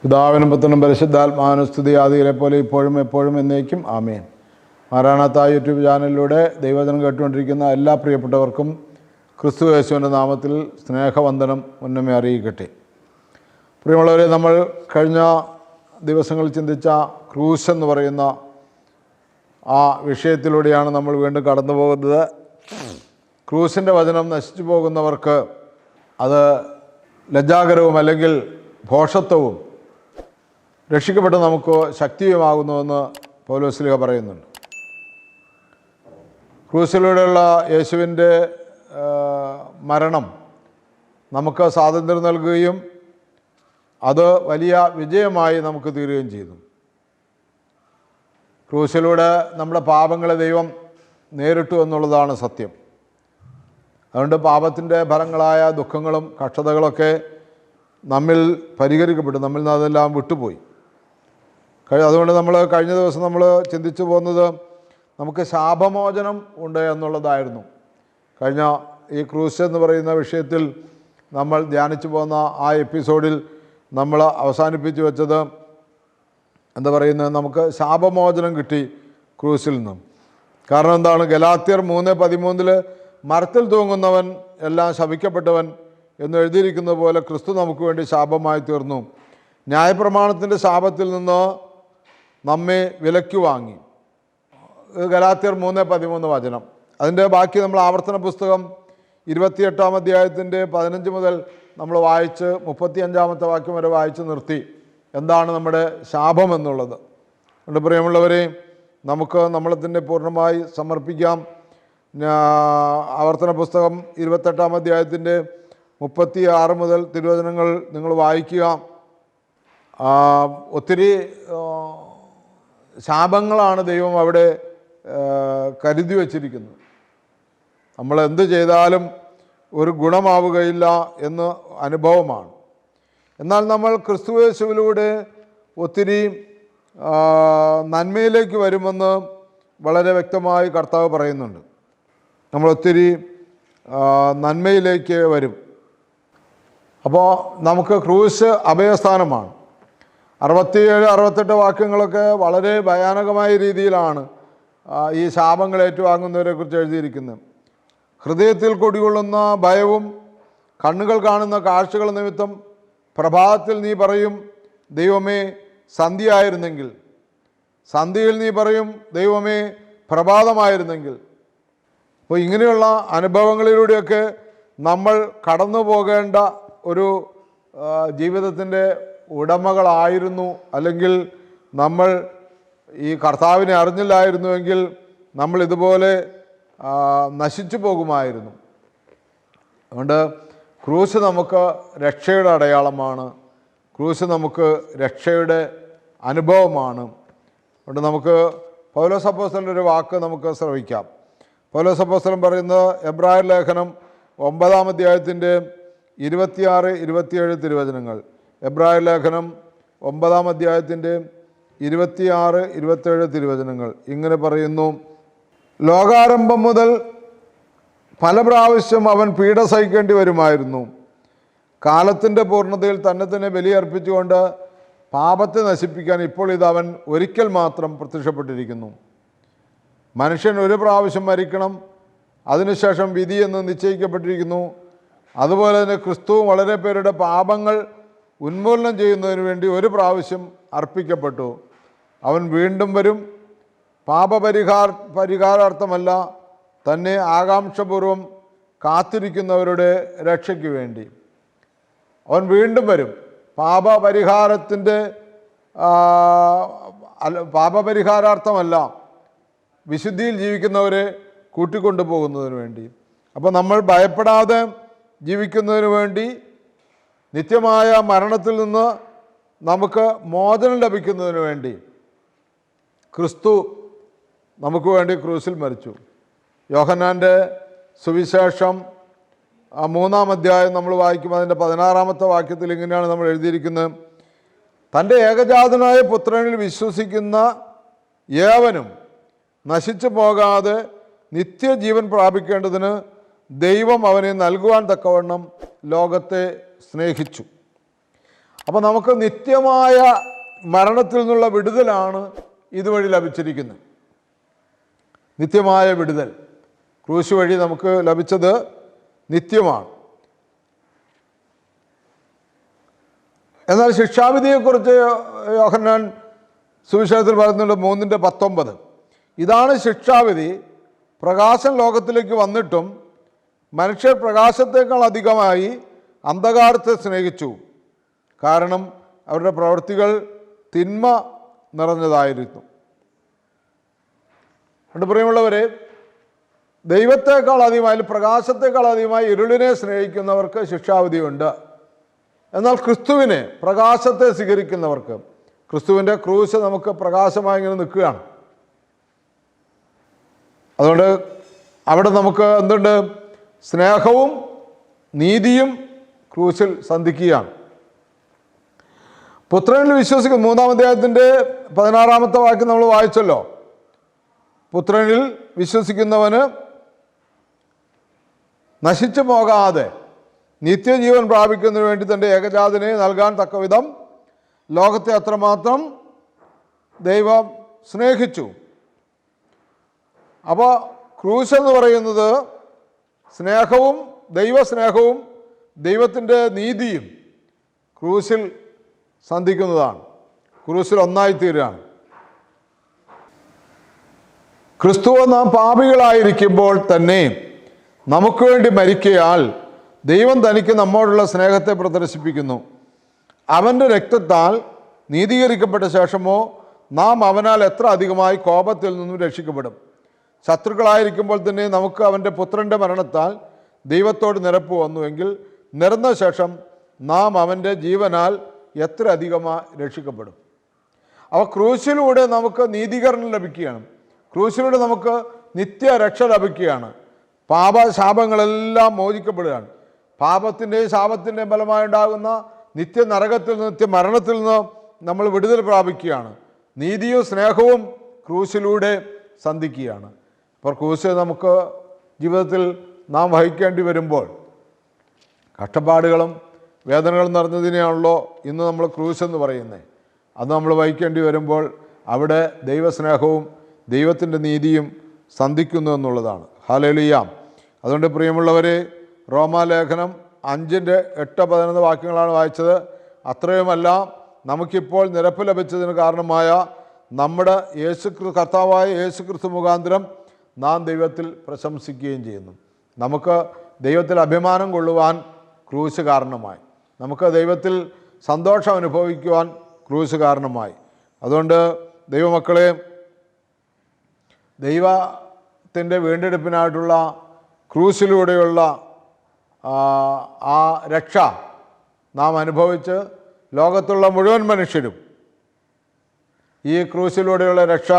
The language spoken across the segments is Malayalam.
പിതാവിനും പുത്രനും പരിശുദ്ധാത്മാവിനും സ്തുതി ആദിയിലെ പോലെ ഇപ്പോഴും എപ്പോഴും എന്നേക്കും ആമേൻ. മാറാനാത്ത യൂട്യൂബ് ചാനലിലൂടെ ദൈവവചനം കേട്ടുകൊണ്ടിരിക്കുന്ന എല്ലാ പ്രിയപ്പെട്ടവർക്കും ക്രിസ്തു യേശുവിൻ്റെ നാമത്തിൽ സ്നേഹവന്ദനം മുന്നമേ അറിയിക്കട്ടെ. പ്രിയമുള്ളവരെ, നമ്മൾ കഴിഞ്ഞ ദിവസങ്ങളിൽ ചിന്തിച്ച ക്രൂശ് എന്ന് പറയുന്ന ആ വിഷയത്തിലൂടെയാണ് നമ്മൾ വീണ്ടും കടന്നു പോകുന്നത്. ക്രൂശിൻ്റെ വചനം നശിച്ചു പോകുന്നവർക്ക് അത് ലജ്ജാകരവും അല്ലെങ്കിൽ ഭോഷത്വവും, രക്ഷിക്കപ്പെട്ട് നമുക്ക് ശക്തിയുമാകുന്നുവെന്ന് പൗലോസ്ലീഹ പറയുന്നുണ്ട്. ക്രൂശിലൂടെയുള്ള യേശുവിൻ്റെ മരണം നമുക്ക് സ്വാതന്ത്ര്യം നൽകുകയും അത് വലിയ വിജയമായി നമുക്ക് തീരുകയും ചെയ്തു. ക്രൂശിലൂടെ നമ്മുടെ പാപങ്ങളെ ദൈവം നേരിട്ടു എന്നുള്ളതാണ് സത്യം. അതുകൊണ്ട് പാപത്തിൻ്റെ ഫലങ്ങളായ ദുഃഖങ്ങളും കഷ്ടതകളൊക്കെ നമ്മിൽ പരിഹരിക്കപ്പെട്ടു, നമ്മിൽ നിന്ന് അതെല്ലാം വിട്ടുപോയി. അതുകൊണ്ട് നമ്മൾ കഴിഞ്ഞ ദിവസം നമ്മൾ ചിന്തിച്ചു പോകുന്നത് നമുക്ക് ശാപമോചനം ഉണ്ട് എന്നുള്ളതായിരുന്നു. കഴിഞ്ഞ ഈ ക്രൂശ് എന്ന് പറയുന്ന വിഷയത്തിൽ നമ്മൾ ധ്യാനിച്ചു പോകുന്ന ആ എപ്പിസോഡിൽ നമ്മൾ അവസാനിപ്പിച്ചു വെച്ചത് എന്താ പറയുന്നത്, നമുക്ക് ശാപമോചനം കിട്ടി ക്രൂശിൽ നിന്നും. കാരണം എന്താണ്? ഗലാത്യർ 3:13 മരത്തിൽ തൂങ്ങുന്നവൻ എല്ലാം ശപിക്കപ്പെട്ടവൻ എന്ന് എഴുതിയിരിക്കുന്നത് പോലെ ക്രിസ്തു നമുക്ക് വേണ്ടി ശാപമായി തീർന്നു. ന്യായപ്രമാണത്തിൻ്റെ ശാപത്തിൽ നിന്ന് നമ്മെ വിലയ്ക്ക് വാങ്ങി. ഗലാത്യർ 3:13 വചനം. അതിൻ്റെ ബാക്കി നമ്മൾ ആവർത്തന പുസ്തകം 28-ാം അധ്യായത്തിൻ്റെ 15 മുതൽ നമ്മൾ വായിച്ച് 35-ാമത്തെ വാക്യം വരെ വായിച്ച് നിർത്തി. എന്താണ് നമ്മുടെ ശാപം എന്നുള്ളത്? അതുകൊണ്ട് പ്രിയമുള്ളവരെ, നമുക്ക് നമ്മളതിനെ പൂർണ്ണമായി സമർപ്പിക്കാം. ആവർത്തന പുസ്തകം 28-ാം അധ്യായത്തിൻ്റെ 36 മുതൽ തിരുവചനങ്ങൾ നിങ്ങൾ വായിക്കുക. ഒത്തിരി ശാപങ്ങളാണ് ദൈവം അവിടെ കരുതി വച്ചിരിക്കുന്നത്. നമ്മൾ എന്ത് ചെയ്താലും ഒരു ഗുണമാവുകയില്ല എന്ന് അനുഭവമാണ്. എന്നാൽ നമ്മൾ ക്രിസ്തുയേശുവിലൂടെ ഒത്തിരി നന്മയിലേക്ക് വരുമെന്ന് വളരെ വ്യക്തമായി കർത്താവ് പറയുന്നുണ്ട്. നമ്മൾ ഒത്തിരി നന്മയിലേക്ക് വരും. അപ്പോൾ നമുക്ക് ക്രൂശ് അഭയസ്ഥാനമാണ്. 67-68 വാക്യങ്ങളൊക്കെ വളരെ ഭയാനകമായ രീതിയിലാണ് ഈ ശാപങ്ങൾ ഏറ്റുവാങ്ങുന്നവരെ കുറിച്ച് എഴുതിയിരിക്കുന്നത്. ഹൃദയത്തിൽ കുടികൊള്ളുന്ന ഭയവും കണ്ണുകൾ കാണുന്ന കാഴ്ചകൾ നിമിത്തം പ്രഭാതത്തിൽ നീ പറയും, ദൈവമേ സന്ധ്യയായിരുന്നെങ്കിൽ. സന്ധ്യയിൽ നീ പറയും, ദൈവമേ പ്രഭാതമായിരുന്നെങ്കിൽ. അപ്പോൾ ഇങ്ങനെയുള്ള അനുഭവങ്ങളിലൂടെയൊക്കെ നമ്മൾ കടന്നു പോകേണ്ട ഒരു ജീവിതത്തിൻ്റെ ഉടമകളായിരുന്നു. അല്ലെങ്കിൽ നമ്മൾ ഈ കർത്താവിനെ അറിഞ്ഞില്ലായിരുന്നുവെങ്കിൽ നമ്മൾ ഇതുപോലെ നശിച്ചു പോകുമായിരുന്നു. അതുകൊണ്ട് ക്രൂശ് നമുക്ക് രക്ഷയുടെ അടയാളമാണ്. ക്രൂശ് നമുക്ക് രക്ഷയുടെ അനുഭവമാണ്. അതുകൊണ്ട് നമുക്ക് പൗലോസ് അപ്പോസ്തലൻ്റെ ഒരു വാക്ക് നമുക്ക് ശ്രവിക്കാം. പൗലോസ് അപ്പോസ്തലൻ പറയുന്നത് എബ്രായർ ലേഖനം 9-ാം അധ്യായത്തിൻ്റെ 26-27 തിരുവചനങ്ങൾ. എബ്രായർ ലേഖനം 9-ാം അധ്യായത്തിൻ്റെ 26-27 തിരുവചനങ്ങൾ ഇങ്ങനെ പറയുന്നു: ലോകാരംഭം മുതൽ പല പ്രാവശ്യം അവൻ പീഡ സഹിക്കേണ്ടി വരുമായിരുന്നു. കാലത്തിൻ്റെ പൂർണ്ണതയിൽ തന്നെ ബലിയർപ്പിച്ചുകൊണ്ട് പാപത്തെ നശിപ്പിക്കാൻ ഇപ്പോൾ ഇത് അവൻ ഒരിക്കൽ മാത്രം പ്രത്യക്ഷപ്പെട്ടിരിക്കുന്നു. മനുഷ്യൻ ഒരു പ്രാവശ്യം മരിക്കണം, അതിനുശേഷം വിധി എന്ന് നിശ്ചയിക്കപ്പെട്ടിരിക്കുന്നു. അതുപോലെ തന്നെ ക്രിസ്തുവും വളരെ പേരുടെ പാപങ്ങൾ ഉന്മൂലനം ചെയ്യുന്നതിന് വേണ്ടി ഒരു പ്രാവശ്യം അർപ്പിക്കപ്പെട്ടു. അവൻ വീണ്ടും വരും, പരിഹാരാർത്ഥമല്ല, തന്നെ ആകാംക്ഷപൂർവം കാത്തിരിക്കുന്നവരുടെ രക്ഷയ്ക്ക് വേണ്ടി. അവൻ വീണ്ടും വരും. പാപപരിഹാരാർത്ഥമല്ല, വിശുദ്ധിയിൽ ജീവിക്കുന്നവരെ കൂട്ടിക്കൊണ്ടു പോകുന്നതിന് വേണ്ടി. അപ്പോൾ നമ്മൾ ഭയപ്പെടാതെ ജീവിക്കുന്നതിന് വേണ്ടി, നിത്യമായ മരണത്തിൽ നിന്ന് നമുക്ക് മോചനം ലഭിക്കുന്നതിന് വേണ്ടി ക്രിസ്തു നമുക്ക് വേണ്ടി ക്രൂശിൽ മരിച്ചു. യോഹന്നാൻ്റെ സുവിശേഷം 3-ാം അധ്യായം നമ്മൾ വായിക്കും. അതിൻ്റെ 16-ാമത്തെ വാക്യത്തിൽ ഇങ്ങനെയാണ് നമ്മൾ എഴുതിയിരിക്കുന്നത്: തൻ്റെ ഏകജാതനായ പുത്രനിൽ വിശ്വസിക്കുന്ന ഏവനും നശിച്ചു പോകാതെ നിത്യജീവൻ പ്രാപിക്കേണ്ടതിന് ദൈവം അവനെ നൽകുവാൻ തക്കവണ്ണം ലോകത്തെ സ്നേഹിച്ചു. അപ്പം നമുക്ക് നിത്യമായ മരണത്തിൽ നിന്നുള്ള വിടുതലാണ് ഇതുവഴി ലഭിച്ചിരിക്കുന്നത്. നിത്യമായ വിടുതൽ ക്രൂശ് വഴി നമുക്ക് ലഭിച്ചത് നിത്യമാണ്. എന്നാൽ ശിക്ഷാവിധിയെക്കുറിച്ച് യോഹന്നാൻ സുവിശേഷത്തിൽ പറയുന്നുണ്ട് 3:19. ഇതാണ് ശിക്ഷാവിധി, പ്രകാശം ലോകത്തിലേക്ക് വന്നിട്ടും മനുഷ്യർ പ്രകാശത്തേക്കാൾ അധികമായി അന്ധകാരത്തെ സ്നേഹിച്ചു, കാരണം അവരുടെ പ്രവൃത്തികൾ തിന്മ നിറഞ്ഞതായിരുന്നു. അതുകൊണ്ട് പ്രിയമുള്ളവരെ, ദൈവത്തെക്കാൾ അധികമായി, പ്രകാശത്തെക്കാൾ അധികമായി ഇരുളിനെ സ്നേഹിക്കുന്നവർക്ക് ശിക്ഷാവിധിയുണ്ട്. എന്നാൽ ക്രിസ്തുവിനെ, പ്രകാശത്തെ സ്വീകരിക്കുന്നവർക്ക്, ക്രിസ്തുവിൻ്റെ ക്രൂശ് നമുക്ക് പ്രകാശമായി ഇങ്ങനെ നിൽക്കുകയാണ്. അതുകൊണ്ട് അവിടെ നമുക്ക് എന്തുണ്ട്? സ്നേഹവും നീതിയും ക്രൂശിൽ സന്ധിക്കുകയാണ്. പുത്രനിൽ വിശ്വസിക്കുന്ന 3-ാം അധ്യായത്തിൻ്റെ 16-ാമത്തെ വാക്യം നമ്മൾ വായിച്ചല്ലോ. പുത്രനിൽ വിശ്വസിക്കുന്നവന് നശിച്ചു പോകാതെ നിത്യജീവൻ പ്രാപിക്കുന്നതിന് വേണ്ടി തൻ്റെ ഏകജാതനെ നൽകാൻ തക്കവിധം ലോകത്തെ അത്രമാത്രം ദൈവം സ്നേഹിച്ചു. അപ്പോൾ ക്രൂശ് എന്ന് പറയുന്നത് സ്നേഹവും ദൈവസ്നേഹവും ദൈവത്തിൻ്റെ നീതിയും ക്രൂശിൽ സന്ധിക്കുന്നതാണ്, ക്രൂശിൽ ഒന്നായിത്തീരുകയാണ്. ക്രിസ്തു നാം പാപികളായിരിക്കുമ്പോൾ തന്നെ നമുക്ക് വേണ്ടി മരിക്കയാൽ ദൈവം തനിക്ക് നമ്മോടുള്ള സ്നേഹത്തെ പ്രദർശിപ്പിക്കുന്നു. അവൻ്റെ രക്തത്താൽ നീതീകരിക്കപ്പെട്ട ശേഷമോ നാം അവനാൽ എത്ര അധികമായി കോപത്തിൽ നിന്നും രക്ഷിക്കപ്പെടും. ശത്രുക്കളായിരിക്കുമ്പോൾ തന്നെ നമുക്ക് അവൻ്റെ പുത്രൻ്റെ മരണത്താൽ ദൈവത്തോട് നിരപ്പ് വന്നുവെങ്കിൽ നിറഞ്ഞ ശേഷം നാം അവൻ്റെ ജീവനാൽ എത്ര അധികമായി രക്ഷിക്കപ്പെടും. അവ ക്രൂശിലൂടെ നമുക്ക് നീതീകരണം ലഭിക്കുകയാണ്. ക്രൂശിലൂടെ നമുക്ക് നിത്യരക്ഷ ലഭിക്കുകയാണ്. പാപശാപങ്ങളെല്ലാം മോചിക്കപ്പെടുകയാണ്. പാപത്തിൻ്റെയും ശാപത്തിൻ്റെയും ഫലമായി ഉണ്ടാകുന്ന നിത്യനരകത്തിൽ നിന്ന്, നിത്യമരണത്തിൽ നിന്ന് നമ്മൾ വിടുതൽ പ്രാപിക്കുകയാണ്. നീതിയും സ്നേഹവും ക്രൂശിലൂടെ സന്ധിക്കുകയാണ്. അപ്പോൾ ക്രൂശ് നമുക്ക് ജീവിതത്തിൽ നാം വഹിക്കേണ്ടി വരുമ്പോൾ, കഷ്ടപ്പാടുകളും വേദനകളും നിറഞ്ഞതിനെയാണല്ലോ ഇന്ന് നമ്മൾ ക്രൂശ് എന്ന് പറയുന്നത്. അത് നമ്മൾ വഹിക്കേണ്ടി വരുമ്പോൾ അവിടെ ദൈവസ്നേഹവും ദൈവത്തിൻ്റെ നീതിയും സന്ധിക്കുന്നു എന്നുള്ളതാണ്. ഹല്ലേലൂയ. അതുകൊണ്ട് പ്രിയമുള്ളവരെ, റോമാലേഖനം 5:8-11 വാക്യങ്ങളാണ് വായിച്ചത്. അത്രയുമല്ല, നമുക്കിപ്പോൾ നിരപ്പ് ലഭിച്ചതിന് കാരണമായ നമ്മുടെ കർത്താവായ യേശു ക്രിസ്തു മുഖാന്തരം നാം ദൈവത്തിൽ പ്രശംസിക്കുകയും ചെയ്യുന്നു. നമുക്ക് ദൈവത്തിൽ അഭിമാനം കൊള്ളുവാൻ ക്രൂശ് കാരണമായി, നമുക്ക് ദൈവത്തിൽ സന്തോഷം അനുഭവിക്കുവാൻ ക്രൂശ് കാരണമായി. അതുകൊണ്ട് ദൈവമക്കളെ, ദൈവത്തിൻ്റെ വീണ്ടെടുപ്പിനായിട്ടുള്ള ക്രൂശിലൂടെയുള്ള ആ രക്ഷ നാം അനുഭവിച്ച് ലോകത്തുള്ള മുഴുവൻ മനുഷ്യരും ഈ ക്രൂശിലൂടെയുള്ള രക്ഷ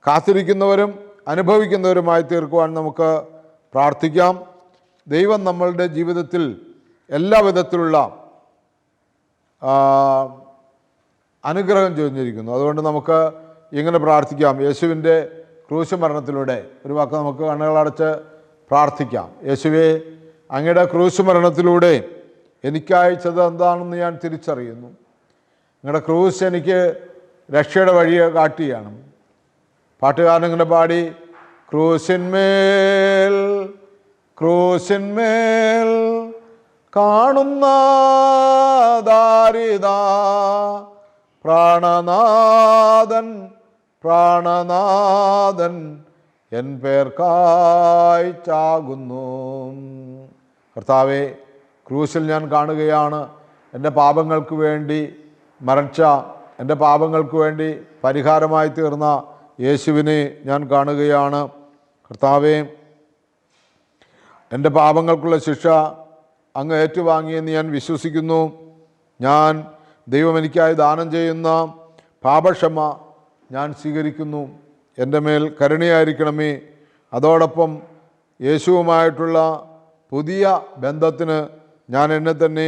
കാത്തിരിക്കുന്നവരും അനുഭവിക്കുന്നവരുമായി തീർക്കുവാൻ നമുക്ക് പ്രാർത്ഥിക്കാം. ദൈവം നമ്മളുടെ ജീവിതത്തിൽ എല്ലാ വിധത്തിലുള്ള അനുഗ്രഹം ചൊരിഞ്ഞിരിക്കുന്നു. അതുകൊണ്ട് നമുക്ക് ഇങ്ങനെ പ്രാർത്ഥിക്കാം. യേശുവിൻ്റെ ക്രൂശ് മരണത്തിലൂടെ ഒരു വാക്ക് നമുക്ക് കണ്ണുകളടച്ച് പ്രാർത്ഥിക്കാം. യേശുവേ, അങ്ങയുടെ ക്രൂശ് മരണത്തിലൂടെ എനിക്കയച്ചത് എന്താണെന്ന് ഞാൻ തിരിച്ചറിയുന്നു. നിങ്ങളുടെ ക്രൂശ് എനിക്ക് രക്ഷയുടെ വഴിയെ കാട്ടിയാണ്. പാട്ടുകാരൻ ഇങ്ങനെ പാടി, ക്രൂശിന്മേൽ ക്രൂശിന്മേൽ കാണുന്ന ദാരിദാ പ്രാണനാഥൻ പ്രാണനാഥൻ എൻ പേർക്കായി ചാകുന്നു. കർത്താവേ, ക്രൂശിൽ ഞാൻ കാണുകയാണ് എൻ്റെ പാപങ്ങൾക്ക് വേണ്ടി മരിച്ച, എൻ്റെ പാപങ്ങൾക്ക് വേണ്ടി പരിഹാരമായി തീർന്ന യേശുവിനെ ഞാൻ കാണുകയാണ്. കർത്താവേ, എൻ്റെ പാപങ്ങൾക്കുള്ള ശിക്ഷ അങ്ങ് ഏറ്റുവാങ്ങിയെന്ന് ഞാൻ വിശ്വസിക്കുന്നു. ഞാൻ ദൈവം എനിക്കായി ദാനം ചെയ്യുന്ന പാപക്ഷമ ഞാൻ സ്വീകരിക്കുന്നു. എൻ്റെ മേൽ കരുണയായിരിക്കണമേ. അതോടൊപ്പം യേശുവുമായിട്ടുള്ള പുതിയ ബന്ധത്തിന് ഞാൻ എന്നെ തന്നെ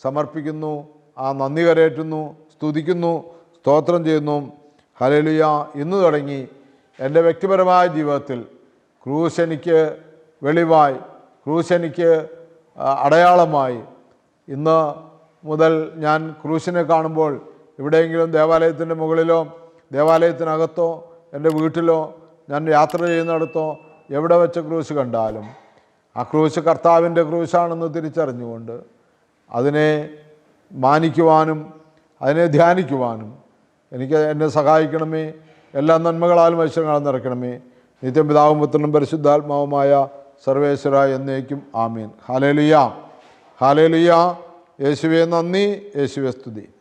സമർപ്പിക്കുന്നു. ആ നന്ദി കരേറ്റുന്നു, സ്തുതിക്കുന്നു, സ്തോത്രം ചെയ്യുന്നു. ഹല്ലേലൂയ. ഇന്ന് തുടങ്ങി എൻ്റെ വ്യക്തിപരമായ ജീവിതത്തിൽ ക്രൂശ് എനിക്ക് വെളിവായി, ക്രൂശ് എനിക്ക് അടയാളമായി ഇന്ന് മുതൽ ഞാൻ ക്രൂശിനെ കാണുമ്പോൾ എവിടെയെങ്കിലും ദേവാലയത്തിൻ്റെ മുകളിലോ ദേവാലയത്തിനകത്തോ എൻ്റെ വീട്ടിലോ ഞാൻ യാത്ര ചെയ്യുന്നിടത്തോ എവിടെ വെച്ച ക്രൂശ് കണ്ടാലും ആ ക്രൂശ് കർത്താവിൻ്റെ ക്രൂശാണെന്ന് തിരിച്ചറിഞ്ഞുകൊണ്ട് അതിനെ മാനിക്കുവാനും അതിനെ ധ്യാനിക്കുവാനും എന്നെ സഹായിക്കണമേ. എല്ലാ നന്മകളാലും ഐശ്വര്യങ്ങളാൽ നിറയ്ക്കണമേ. നിത്യം പിതാവും പുത്രനും പരിശുദ്ധാത്മാവുമായ സർവേശ്വര എന്നേക്കും ആമീൻ. Hallelujah, hallelujah. യേശുവേ നന്ദി, യേശുവേ സ്തുതി.